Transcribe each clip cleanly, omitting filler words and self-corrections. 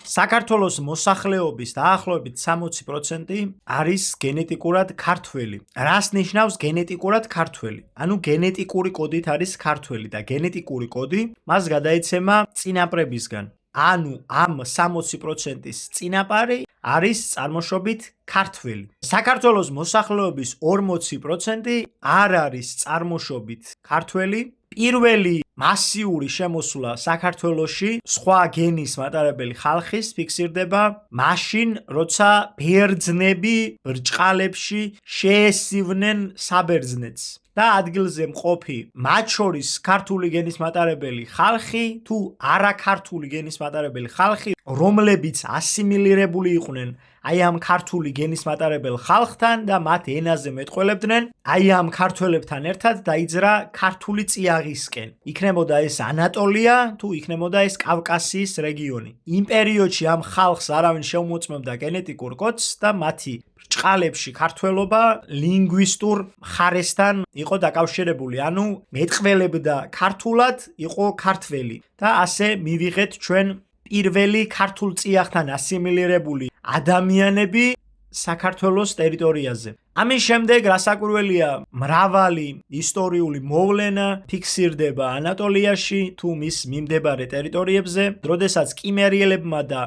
საქართველოს მოსახლეობის დაახლოებით 60% არის გენეტიკურად ქართველი. რას ნიშნავს გენეტიკურად ქართველი? ანუ გენეტიკური კოდით არის ქართველი და გენეტიკური კოდი მას გადაეცემა წინაპრებისგან. ანუ ამ 60%-ის წინაპარი არის წარმოშობით ქართველი. საქართველოს მოსახლეობის 40% არ არის წარმოშობით ქართველი. პირველი მასიური შემოსვლა საქართველოში სხვა გენის მატარებელი ხალხის ფიქსირდება მაშინ, როცა ბერძნები ბრჭყალებში შეესივნენ საბერძნეთს და ადგილზე მყოფი მათ შორის ქართული გენის მატარებელი ხალხი თუ არაქართული გენის მატარებელი ხალხი, რომლებიც ასიმილირებული იყვნენ აი ამ ქართული გენის მატარებელ ხალხთან და მათ ენაზე მეტყველებდნენ, აი ამ ქართველებთან ერთად დაიძრა ქართული წიაღისკენ. იქნებოდა ეს ანატოლია თუ იქნებოდა ეს კავკასიის რეგიონი. იმ პერიოდში ამ ხალხს არავინ შეუმოწმებდა გენეტიკურ კოდს და მათი ბრჭყალებში ქართველობა ლინგვისტურ მხარესთან იყო დაკავშირებული, ანუ მეტყველებდა ქართულად, იყო ქართველი და ასე მივიღეთ ჩვენ პირველი ქართულ წიაღთან ასიმილირებული ადამიანები საქართველოს ტერიტორიაზე. ამის შემდეგ რასაკვირველია, მრავალი ისტორიული მოვლენა ფიქსირდება ანატოლიაში თუ მის მიმდებარე ტერიტორიებზე, როდესაც კიმერიელებმა და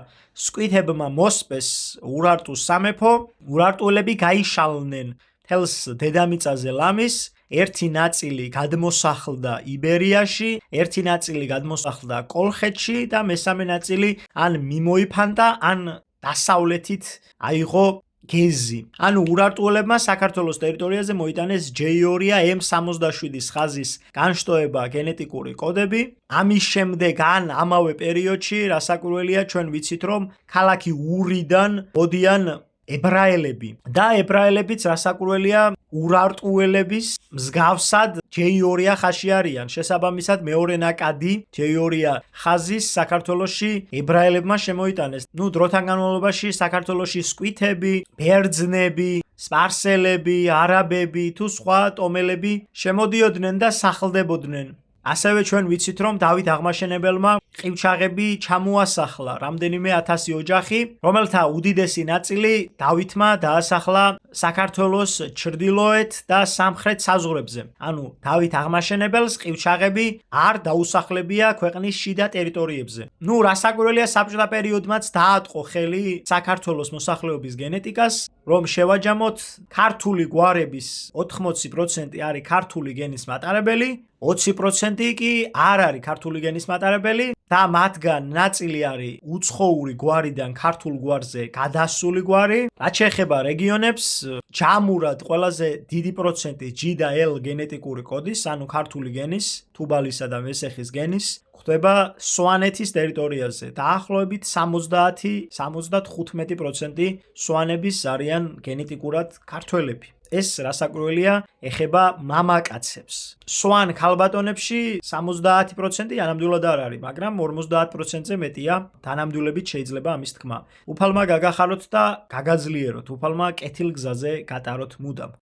სკვითებმა მოსპეს ურარტუს სამეფო, ურარტულები გაიშალნენ თელს დედამიწაზე ლამის, ერთი ნაწილი გადმოსახლდა იბერიაში, ერთი ნაწილი გადმოსახლდა კოლხეთში და მესამე ნაწილი ან მიმოიფანტა, ან დასავლეთით აიღო გეზი. ანუ ურარტუელებმა საქართველოს ტერიტორიაზე მოიტანეს J2M67 ხაზის განშტოება გენეტიკური კოდები. ამის შემდეგ ან ამავე პერიოდში რასაკვირველია, ჩვენ ვიცით, რომ ქალაქი ურიდან მოდიან ებრაელები და ებრაელებიც რასაკვირველია ურარტუელების მსგავსად J2 ხაზში არიან. შესაბამისად მეორე ნაკადი J2 ხაზის საქართველოში ებრაელებმა შემოიტანეს. დროთან განმავლობაში საქართველოში სკვითები, ბერძნები, სპარსელები, არაბები თუ სხვა ტომელები შემოდიოდნენ და სახლდებოდნენ. ასევე ჩვენ ვიცით, რომ დავით აღმაშენებელმა ყივჩაღები ჩამოასახლა რამდენიმე 1000 ოჯახი, რომელთა უდიდესი ნაწილი დავითმა დაასახლა საქართველოს ჩრდილოეთ და სამხრეთ საზღვრებზე. ანუ დავით აღმაშენებელს ყივჩაღები არ დაუსახლებია ქვეყნის შიდა ტერიტორიებზე. რასაკვირველია, საბჭოთა პერიოდმაც დაატყო ხელი საქართველოს მოსახლეობის გენეტიკას, რომ შევაჯამოთ ქართული გვარების 80% არის ქართული გენის მატარებელი, 20% კი არ არის ქართული გენის მატარებელი და მათგან ნაწილი არის უცხოური გვარიდან ქართულ გვარზე გადასული გვარი. რაც შეეხება რეგიონებს, ჯამურად ყველაზე დიდი პროცენტი G და L გენეტიკური კოდის, ანუ ქართული გენის, თუბალისა და მესეხის გენის ხდება სვანეთის ტერიტორიაზე. დაახლოებით 70-75% სვანების არიან გენეტიკურად ქართველები. ეს რასაკვირველია, ეხება მამაკაცებს. სვან ქალბატონებში 70% ანამდვილად არ არის, მაგრამ 50%-ზე მეტია თანამდებობით შეიძლება ამის თქმა. უფალმა გაგახაროთ და გაგაძლიეროთ, უფალმა კეთილგზაზე გატაროთ მუდამ.